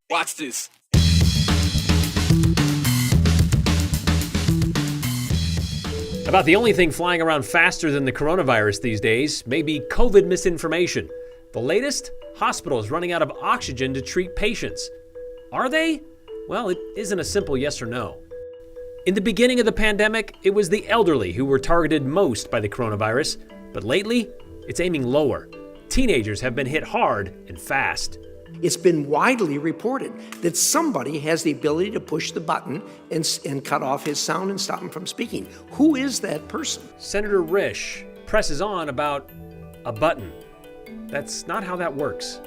Watch this. About the only thing flying around faster than the coronavirus these days may be COVID misinformation. The latest? Hospitals running out of oxygen to treat patients. Are they? Well, it isn't a simple yes or no. In the beginning of the pandemic, it was the elderly who were targeted most by the coronavirus, but lately, it's aiming lower. Teenagers have been hit hard and fast. It's been widely reported that somebody has the ability to push the button and cut off his sound and stop him from speaking. Who is that person? Senator Risch presses on about a button. That's not how that works.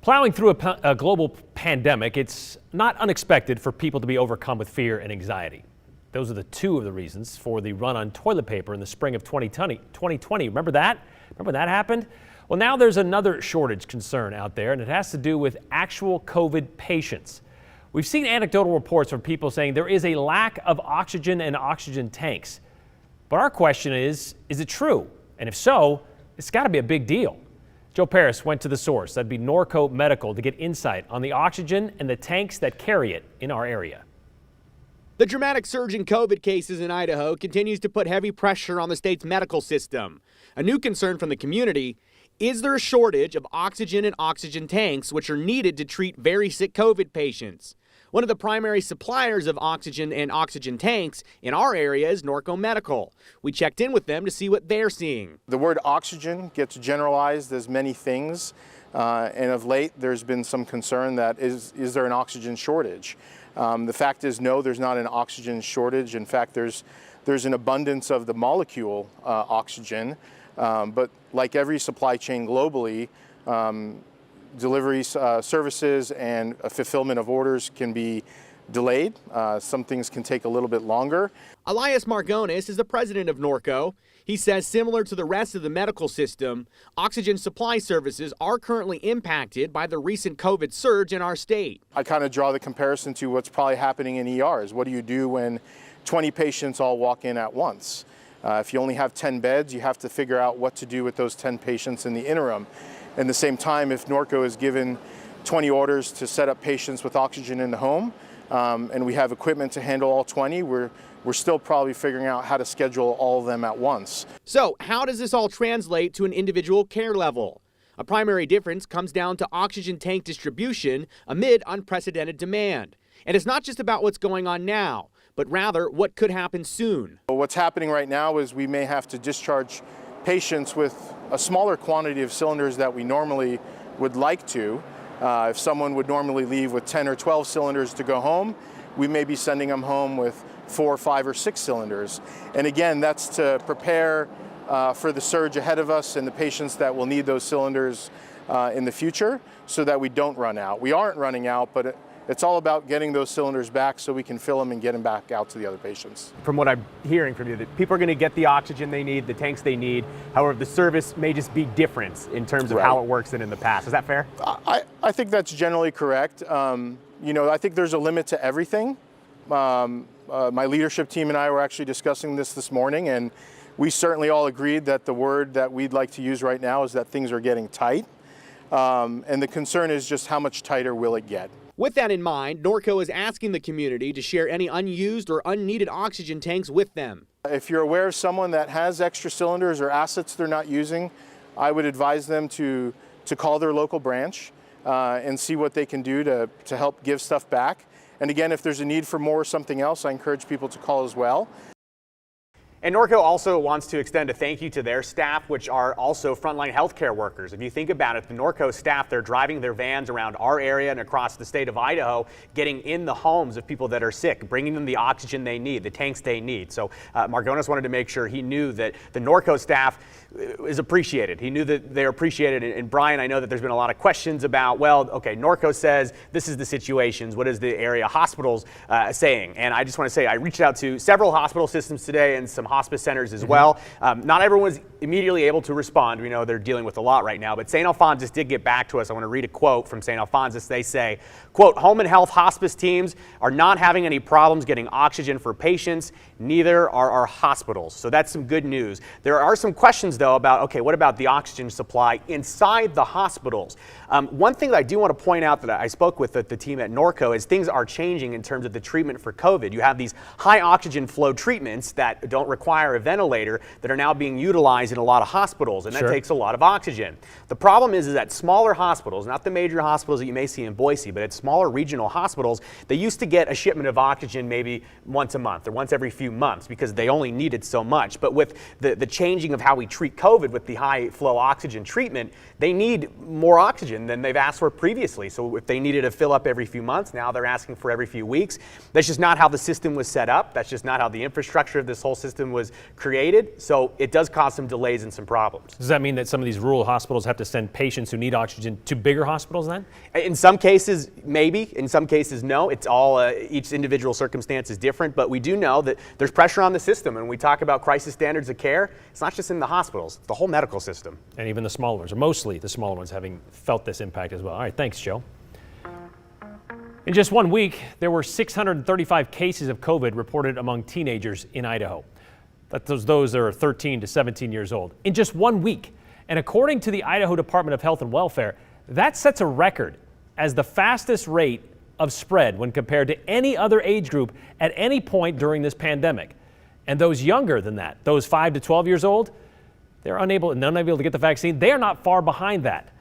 Plowing through a global pandemic, it's not unexpected for people to be overcome with fear and anxiety. Those are the two of the reasons for the run on toilet paper in the spring of 2020. Remember that? Remember when that happened? Well, now there's another shortage concern out there, and it has to do with actual COVID patients. We've seen anecdotal reports from people saying there is a lack of oxygen and oxygen tanks. But our question is it true? And if so, it's got to be a big deal. Joe Paris went to the source, that'd be Norco Medical, to get insight on the oxygen and the tanks that carry it in our area. The dramatic surge in COVID cases in Idaho continues to put heavy pressure on the state's medical system. A new concern from the community: is there a shortage of oxygen and oxygen tanks, which are needed to treat very sick COVID patients? One of the primary suppliers of oxygen and oxygen tanks in our area is Norco Medical. We checked in with them to see what they're seeing. The word oxygen gets generalized as many things, and of late there's been some concern that is there an oxygen shortage? The fact is, no, there's not an oxygen shortage. In fact, there's an abundance of the molecule oxygen. But like every supply chain globally, delivery services and fulfillment of orders can be delayed. Some things can take a little bit longer. Elias Margonis is the president of Norco. He says similar to the rest of the medical system, oxygen supply services are currently impacted by the recent COVID surge in our state. I kind of draw the comparison to what's probably happening in ERs. What do you do when 20 patients all walk in at once? If you only have 10 beds, you have to figure out what to do with those 10 patients in the interim. At the same time, if Norco is given 20 orders to set up patients with oxygen in the home, and we have equipment to handle all 20, we're still probably figuring out how to schedule all of them at once. So how does this all translate to an individual care level? A primary difference comes down to oxygen tank distribution amid unprecedented demand. And it's not just about what's going on now, but rather what could happen soon. What's happening right now is we may have to discharge patients with a smaller quantity of cylinders that we normally would like to. If someone would normally leave with 10 or 12 cylinders to go home, we may be sending them home with 4, 5, or 6 cylinders. And again, that's to prepare for the surge ahead of us and the patients that will need those cylinders in the future so that we don't run out. We aren't running out, but it's all about getting those cylinders back so we can fill them and get them back out to the other patients. From what I'm hearing from you, that people are going to get the oxygen they need, the tanks they need. However, the service may just be different in terms of how it works than in the past. Is that fair? I think that's generally correct. I think there's a limit to everything. My leadership team and I were actually discussing this morning, and we certainly all agreed that the word that we'd like to use right now is that things are getting tight. And the concern is just how much tighter will it get? With that in mind, Norco is asking the community to share any unused or unneeded oxygen tanks with them. If you're aware of someone that has extra cylinders or assets they're not using, I would advise them to call their local branch and see what they can do to help give stuff back. And again, if there's a need for more or something else, I encourage people to call as well. And Norco also wants to extend a thank you to their staff, which are also frontline healthcare workers. If you think about it, the Norco staff, they're driving their vans around our area and across the state of Idaho, getting in the homes of people that are sick, bringing them the oxygen they need, the tanks they need. So Margonis wanted to make sure he knew that the Norco staff is appreciated. He knew that they're appreciated. And Brian, I know that there's been a lot of questions about, well, okay, Norco says this is the situations. What is the area hospitals saying? And I just want to say I reached out to several hospital systems today and some hospice centers as well. Not everyone's immediately able to respond. We know they're dealing with a lot right now, but St. Alphonsus did get back to us. I want to read a quote from St. Alphonsus. They say, quote, home and health hospice teams are not having any problems getting oxygen for patients. Neither are our hospitals. So that's some good news. There are some questions, though, about, okay, what about the oxygen supply inside the hospitals? One thing that I do want to point out that I spoke with the team at Norco is things are changing in terms of the treatment for COVID. You have these high oxygen flow treatments that don't require a ventilator that are now being utilized in a lot of hospitals, and that takes a lot of oxygen. The problem is that smaller hospitals, not the major hospitals that you may see in Boise, but at smaller regional hospitals, they used to get a shipment of oxygen maybe once a month or once every few months because they only needed so much. But with the changing of how we treat COVID with the high flow oxygen treatment, they need more oxygen than they've asked for previously. So if they needed to fill up every few months, now they're asking for every few weeks. That's just not how the system was set up. That's just not how the infrastructure of this whole system was created. So it does cause some delays and some problems. Does that mean that some of these rural hospitals have to send patients who need oxygen to bigger hospitals then? In some cases, maybe. In some cases, no. It's all, each individual circumstance is different, but we do know that there's pressure on the system. And when we talk about crisis standards of care, it's not just in the hospitals, it's the whole medical system. And even the smaller ones, or mostly the smaller ones, having felt this impact as well. All right, thanks, Joe. In just 1 week, there were 635 cases of COVID reported among teenagers in Idaho. Those that are 13 to 17 years old. In just 1 week. And according to the Idaho Department of Health and Welfare, that sets a record as the fastest rate of spread when compared to any other age group at any point during this pandemic. And those younger than that, those 5 to 12 years old, they're unable to get the vaccine. They are not far behind that.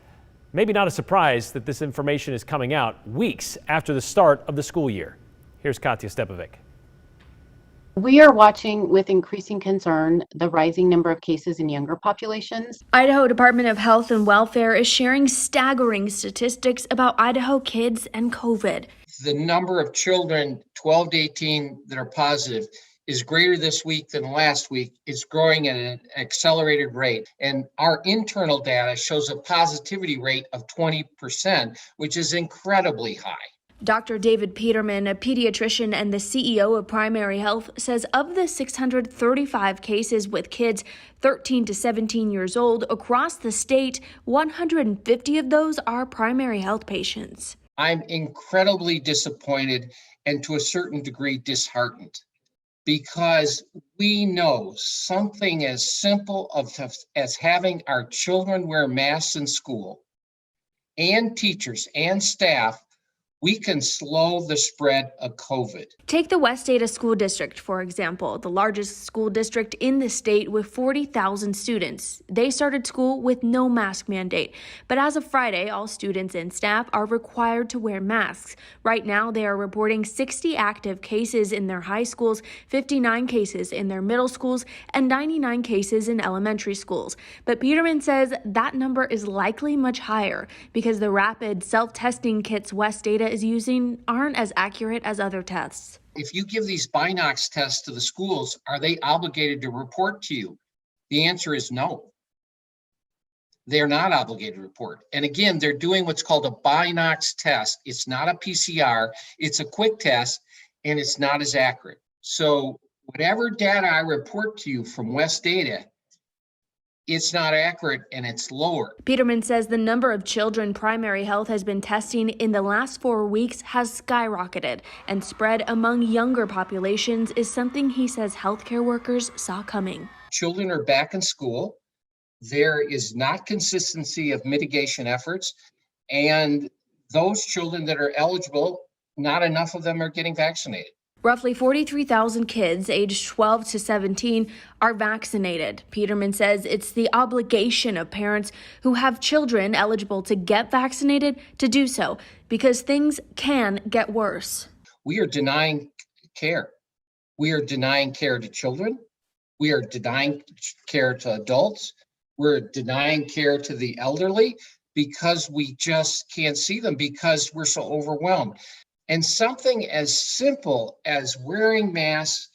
Maybe not a surprise that this information is coming out weeks after the start of the school year. Here's Katya Stepovic. We are watching with increasing concern the rising number of cases in younger populations. Idaho Department of Health and Welfare is sharing staggering statistics about Idaho kids and COVID. The number of children 12 to 18 that are positive is greater this week than last week. It's growing at an accelerated rate. And our internal data shows a positivity rate of 20%, which is incredibly high. Dr. David Peterman, a pediatrician and the CEO of Primary Health, says of the 635 cases with kids 13 to 17 years old across the state, 150 of those are primary health patients. I'm incredibly disappointed and to a certain degree disheartened, because we know something as simple as having our children wear masks in school, and teachers and staff, we can slow the spread of COVID. Take the West Ada School District, for example, the largest school district in the state with 40,000 students. They started school with no mask mandate. But as of Friday, all students and staff are required to wear masks. Right now, they are reporting 60 active cases in their high schools, 59 cases in their middle schools, and 99 cases in elementary schools. But Peterman says that number is likely much higher because the rapid self-testing kits West Ada is using aren't as accurate as other tests. If you give these Binox tests to the schools, are they obligated to report to you? The answer is no. They're not obligated to report. And again, they're doing what's called a Binox test. It's not a PCR, it's a quick test, and it's not as accurate. So whatever data I report to you from West Ada, it's not accurate and it's lower. Peterman says the number of children Primary Health has been testing in the last 4 weeks has skyrocketed, and spread among younger populations is something he says healthcare workers saw coming. Children are back in school. There is not consistency of mitigation efforts, and those children that are eligible, not enough of them are getting vaccinated. Roughly 43,000 kids aged 12 to 17 are vaccinated. Peterman says it's the obligation of parents who have children eligible to get vaccinated to do so, because things can get worse. We are denying care. We are denying care to children. We are denying care to adults. We're denying care to the elderly because we just can't see them because we're so overwhelmed. And something as simple as wearing masks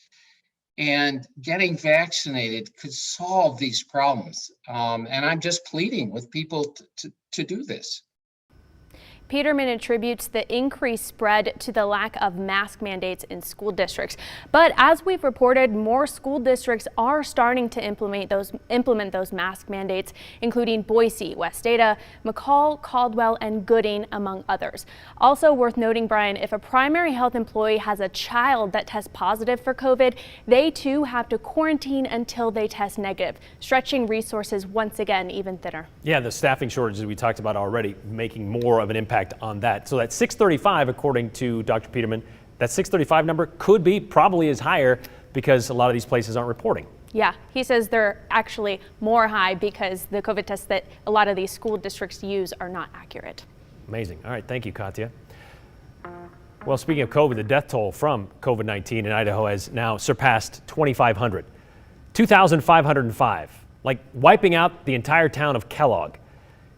and getting vaccinated could solve these problems. And I'm just pleading with people to do this. Peterman attributes the increased spread to the lack of mask mandates in school districts. But as we've reported, more school districts are starting to implement those mask mandates, including Boise, West Ada, McCall, Caldwell, and Gooding, among others. Also worth noting, Brian, if a primary health employee has a child that tests positive for COVID, they too have to quarantine until they test negative, stretching resources once again even thinner. Yeah, the staffing shortages we talked about already making more of an impact on that. So that 635, according to Dr. Peterman, that 635 number could be probably is higher because a lot of these places aren't reporting. Yeah, he says they're actually more high because the COVID tests that a lot of these school districts use are not accurate. Amazing. All right, thank you, Katya. Well, speaking of COVID, the death toll from COVID-19 in Idaho has now surpassed 2,500. 2,505, like wiping out the entire town of Kellogg.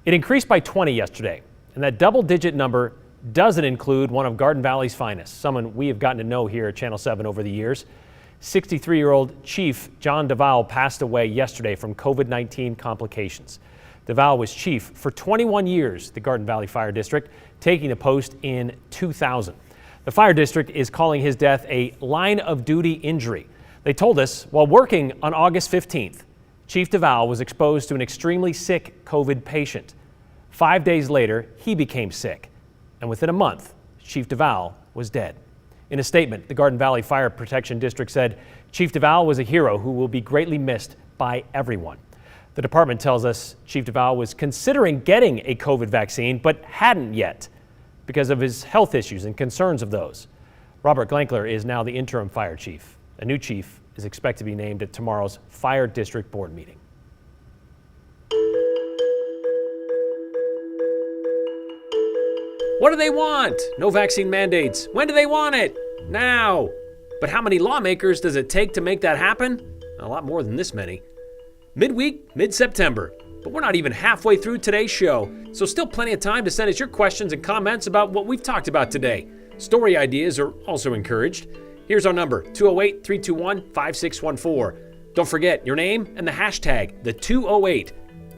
It increased by 20 yesterday, and that double-digit number doesn't include one of Garden Valley's finest, someone we have gotten to know here at Channel 7 over the years. 63-year-old Chief John DeVal passed away yesterday from COVID-19 complications. DeVal was chief for 21 years, the Garden Valley Fire District, taking the post in 2000. The fire district is calling his death a line-of-duty injury. They told us while working on August 15th, Chief DeVal was exposed to an extremely sick COVID patient. 5 days later, he became sick, and within a month, Chief DeVal was dead. In a statement, the Garden Valley Fire Protection District said Chief DeVal was a hero who will be greatly missed by everyone. The department tells us Chief DeVal was considering getting a COVID vaccine, but hadn't yet because of his health issues and concerns of those. Robert Glankler is now the interim fire chief. A new chief is expected to be named at tomorrow's Fire District Board meeting. What do they want? No vaccine mandates. When do they want it? Now. But how many lawmakers does it take to make that happen? A lot more than this many. Midweek, mid-September. But we're not even halfway through today's show, so still plenty of time to send us your questions and comments about what we've talked about today. Story ideas are also encouraged. Here's our number, 208-321-5614. Don't forget your name and the hashtag, the 208.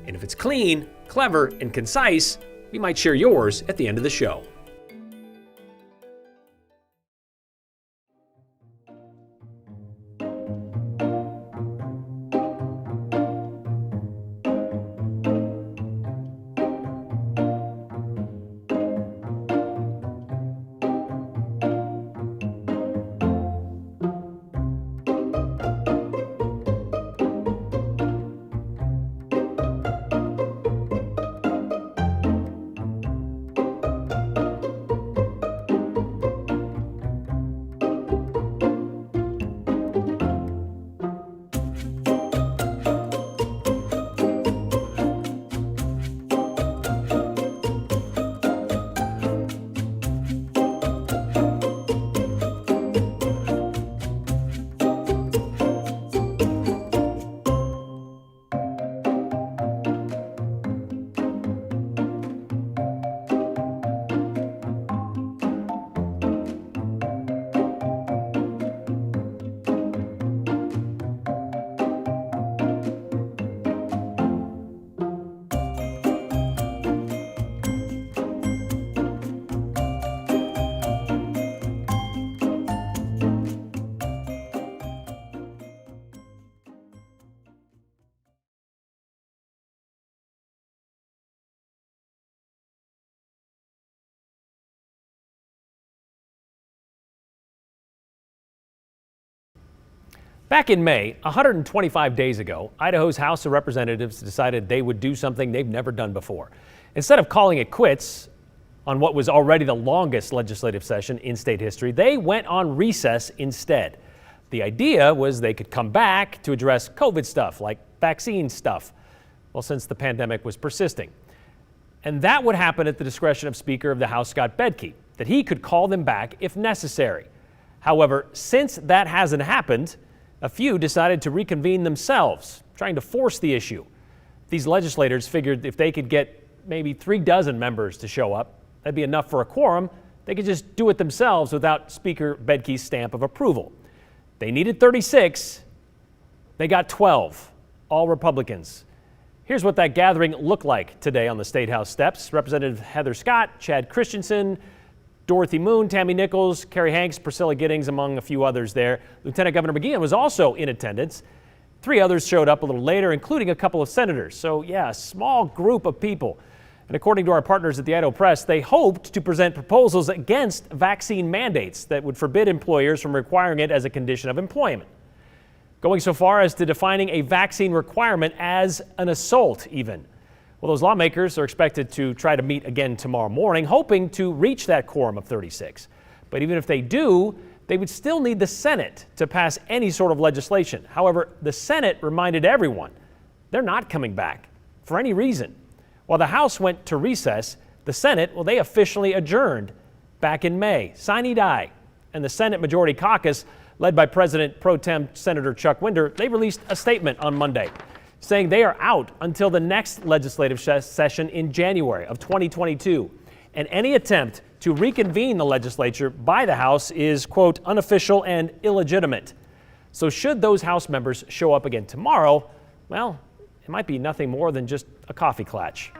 And if it's clean, clever, and concise, we might share yours at the end of the show. Back in May, 125 days ago, Idaho's House of Representatives decided they would do something they've never done before. Instead of calling it quits on what was already the longest legislative session in state history, they went on recess instead. The idea was they could come back to address COVID stuff like vaccine stuff, well, since the pandemic was persisting. And that would happen at the discretion of Speaker of the House Scott Bedke, that he could call them back if necessary. However, since that hasn't happened, a few decided to reconvene themselves, trying to force the issue. These legislators figured if they could get maybe 36 members to show up, that'd be enough for a quorum. They could just do it themselves without Speaker Bedke's stamp of approval. They needed 36. They got 12, all Republicans. Here's what that gathering looked like today on the State House steps. Representative Heather Scott, Chad Christensen, Dorothy Moon, Tammy Nichols, Kerry Hanks, Priscilla Giddings, among a few others there. Lieutenant Governor McGeehan was also in attendance. 3 others showed up a little later, including a couple of senators. So yeah, a small group of people. And according to our partners at the Idaho Press, they hoped to present proposals against vaccine mandates that would forbid employers from requiring it as a condition of employment. Going so far as to defining a vaccine requirement as an assault even. Well, those lawmakers are expected to try to meet again tomorrow morning, hoping to reach that quorum of 36. But even if they do, they would still need the Senate to pass any sort of legislation. However, the Senate reminded everyone they're not coming back for any reason. While the House went to recess, the Senate, well, they officially adjourned back in May. Sine die. And the Senate Majority Caucus, led by President Pro Tem Senator Chuck Winder, they released a statement on Monday saying they are out until the next legislative session in January of 2022. And any attempt to reconvene the legislature by the House is, quote, unofficial and illegitimate. So should those House members show up again tomorrow, well, it might be nothing more than just a coffee klatch.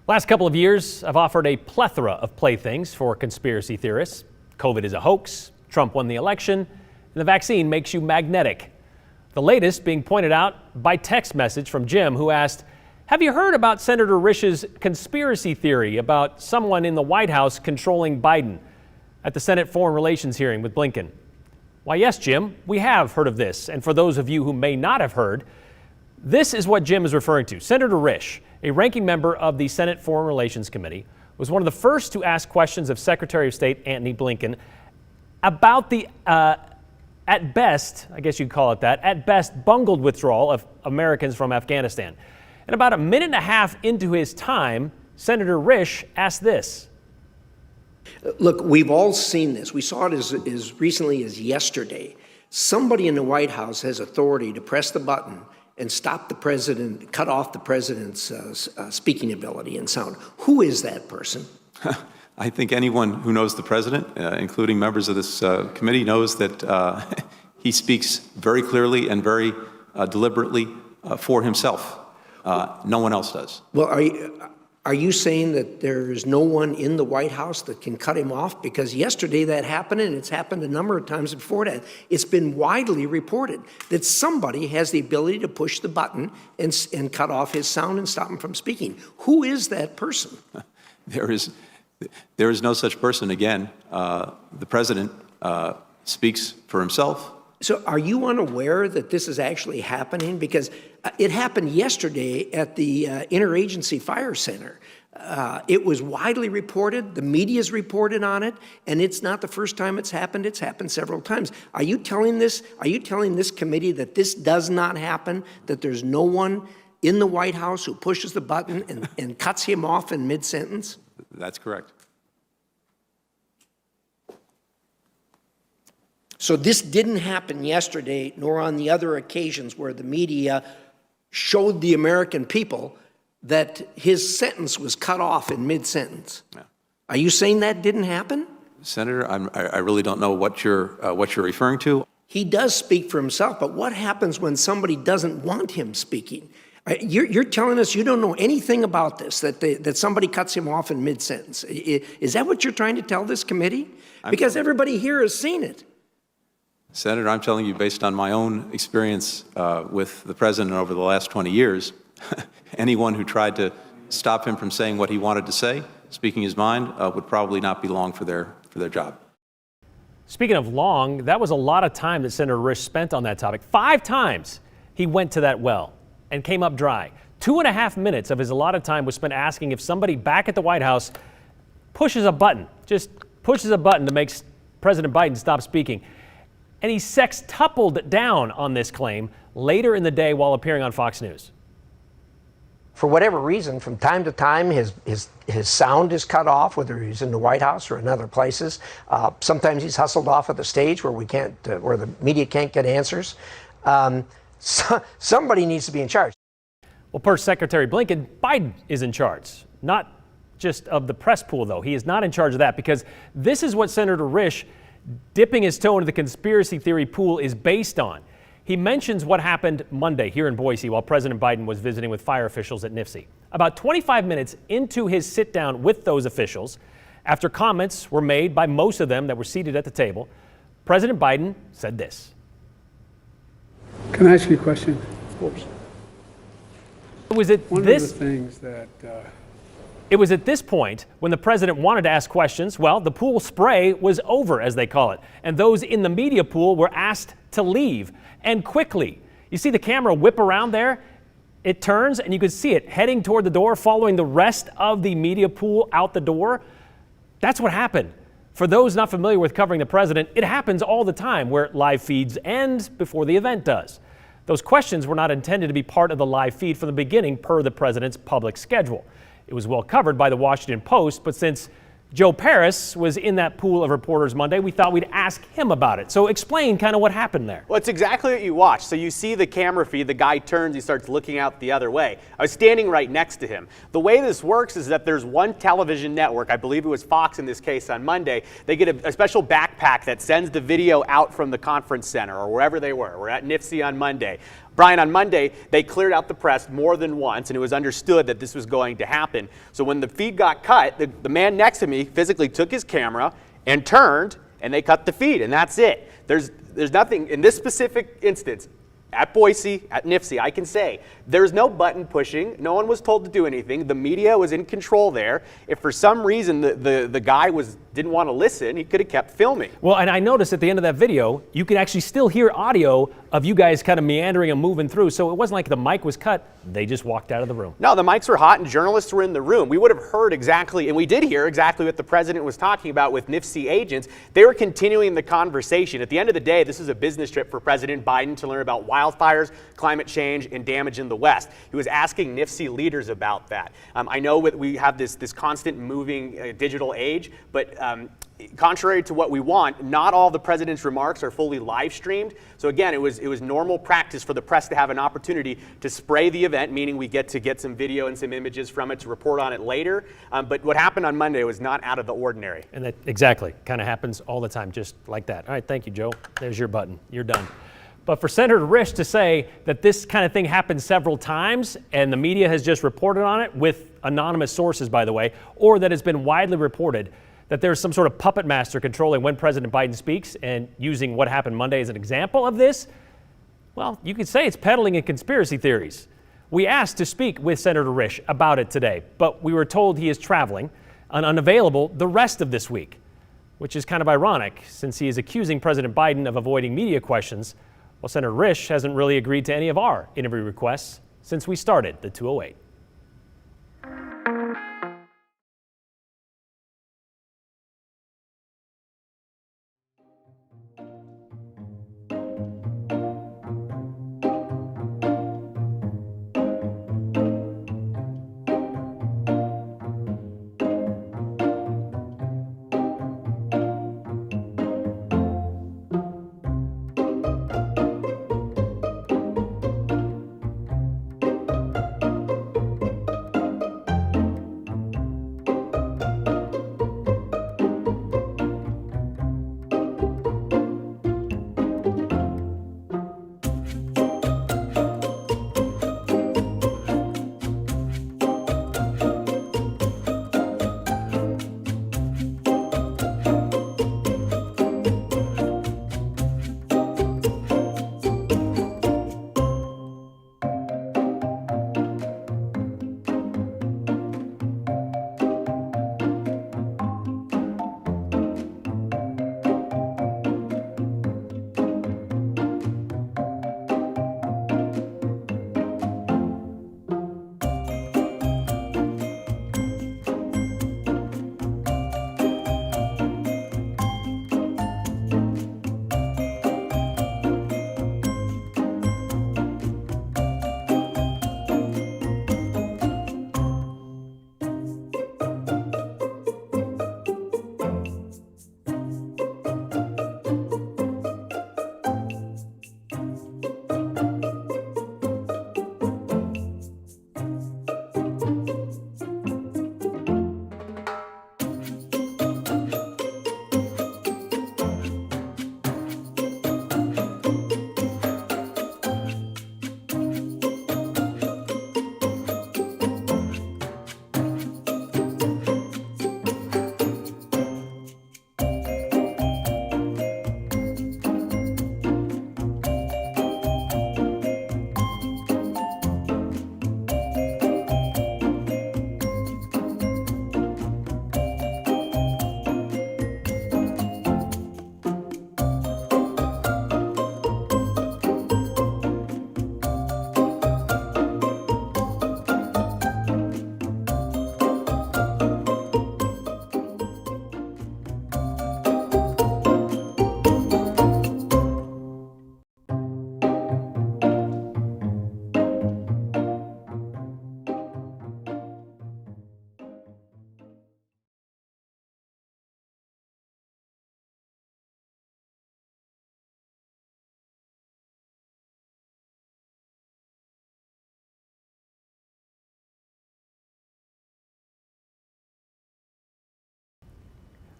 Last couple of years, I've offered a plethora of playthings for conspiracy theorists. COVID is a hoax, Trump won the election, and the vaccine makes you magnetic. The latest being pointed out by text message from Jim, who asked, have you heard about Senator Risch's conspiracy theory about someone in the White House controlling Biden at the Senate Foreign Relations hearing with Blinken? Why, yes, Jim, we have heard of this. And for those of you who may not have heard, this is what Jim is referring to. Senator Risch, a ranking member of the Senate Foreign Relations Committee, was one of the first to ask questions of Secretary of State Antony Blinken about the, at best, I guess you'd call it that, at best bungled withdrawal of Americans from Afghanistan. And about a minute and a half into his time, Senator Risch asked this. Look, we've all seen this. We saw it as recently as yesterday. Somebody in the White House has authority to press the button and stop the president, cut off the president's speaking ability and sound. Who is that person? I think anyone who knows the president, including members of this committee, knows that he speaks very clearly and very deliberately for himself. No one else does. Well, are you saying that there is no one in the White House that can cut him off? Because yesterday that happened, and it's happened a number of times before that. It's been widely reported that somebody has the ability to push the button and cut off his sound and stop him from speaking. Who is that person? There is no such person. Again, the president speaks for himself. So are you unaware that this is actually happening? Because it happened yesterday at the Interagency Fire Center. It was widely reported. The media's reported on it, and it's not the first time it's happened. It's happened several times. Are you telling this committee that this does not happen, that there's no one in the White House who pushes the button and cuts him off in mid-sentence? That's correct. So this didn't happen yesterday, nor on the other occasions where the media showed the American people that his sentence was cut off in mid-sentence. Yeah. Are you saying that didn't happen? Senator, I really don't know what you're referring to. He does speak for himself, but what happens when somebody doesn't want him speaking? You're telling us you don't know anything about this, that somebody cuts him off in mid-sentence. Is that what you're trying to tell this committee? Because everybody here has seen it. Senator, I'm telling you, based on my own experience with the president over the last 20 years, anyone who tried to stop him from saying what he wanted to say, speaking his mind, would probably not be long for their job. Speaking of long, that was a lot of time that Senator Risch spent on that topic. 5 times he went to that well and came up dry. 2.5 minutes of his allotted time was spent asking if somebody back at the White House pushes a button, just pushes a button to make President Biden stop speaking. And he sextupled down on this claim later in the day while appearing on Fox News. For whatever reason, from time to time, his sound is cut off, whether he's in the White House or in other places. Sometimes he's hustled off at the stage where where the media can't get answers. Somebody needs to be in charge. Well, per Secretary Blinken, Biden is in charge, not just of the press pool, though. He is not in charge of that, because this is what Senator Risch, dipping his toe into the conspiracy theory pool, is based on. He mentions what happened Monday here in Boise while President Biden was visiting with fire officials at NIFC. About 25 minutes into his sit down with those officials, after comments were made by most of them that were seated at the table, President Biden said this. Can I ask you a question? Oops. It was at It was at this point when the president wanted to ask questions. Well, the pool spray was over, as they call it, and those in the media pool were asked to leave, and quickly. You see the camera whip around there? It turns, and you can see it heading toward the door, following the rest of the media pool out the door. That's what happened. For those not familiar with covering the president, it happens all the time where live feeds end before the event does. Those questions were not intended to be part of the live feed from the beginning, per the president's public schedule. It was well covered by the Washington Post, but since Joe Paris was in that pool of reporters Monday, we thought we'd ask him about it. So explain kind of what happened there. Well, it's exactly what you watch. So you see the camera feed, the guy turns, he starts looking out the other way. I was standing right next to him. The way this works is that there's one television network, I believe it was Fox in this case on Monday, they get a special backpack that sends the video out from the conference center or wherever they were. We're at NIFC on Monday. Brian, on Monday, they cleared out the press more than once, and it was understood that this was going to happen. So when the feed got cut, the man next to me physically took his camera and turned, and they cut the feed, and that's it. There's nothing, in this specific instance, at Boise, at NIFC, I can say, there's no button pushing. No one was told to do anything. The media was in control there. If for some reason the guy didn't want to listen, he could have kept filming. Well, and I noticed at the end of that video, you can actually still hear audio of you guys kind of meandering and moving through. So it wasn't like the mic was cut. They just walked out of the room. No, the mics were hot and journalists were in the room. We would have heard exactly, and we did hear exactly what the president was talking about with NIFC agents. They were continuing the conversation. At the end of the day, this is a business trip for President Biden to learn about wildfires, climate change, and damage in the West. He was asking NIFC leaders about that. I know we have this constant moving digital age, but contrary to what we want, not all the president's remarks are fully live streamed. So again, it was normal practice for the press to have an opportunity to spray the event, meaning we get to get some video and some images from it to report on it later. But what happened on Monday was not out of the ordinary. And that exactly kind of happens all the time, just like that. All right, thank you, Joe. There's your button. You're done. But for Senator Risch to say that this kind of thing happened several times and the media has just reported on it with anonymous sources, by the way, or that it's been widely reported that there's some sort of puppet master controlling when President Biden speaks and using what happened Monday as an example of this, well, you could say it's peddling in conspiracy theories. We asked to speak with Senator Risch about it today, but we were told he is traveling and unavailable the rest of this week, which is kind of ironic since he is accusing President Biden of avoiding media questions, while Senator Risch hasn't really agreed to any of our interview requests since we started the 208.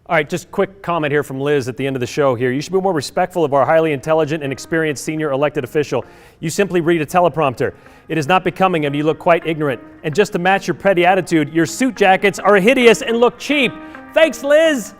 All right, just quick comment here from Liz at the end of the show here. You should be more respectful of our highly intelligent and experienced senior elected official. You simply read a teleprompter. It is not becoming and you look quite ignorant. And just to match your petty attitude, your suit jackets are hideous and look cheap. Thanks, Liz.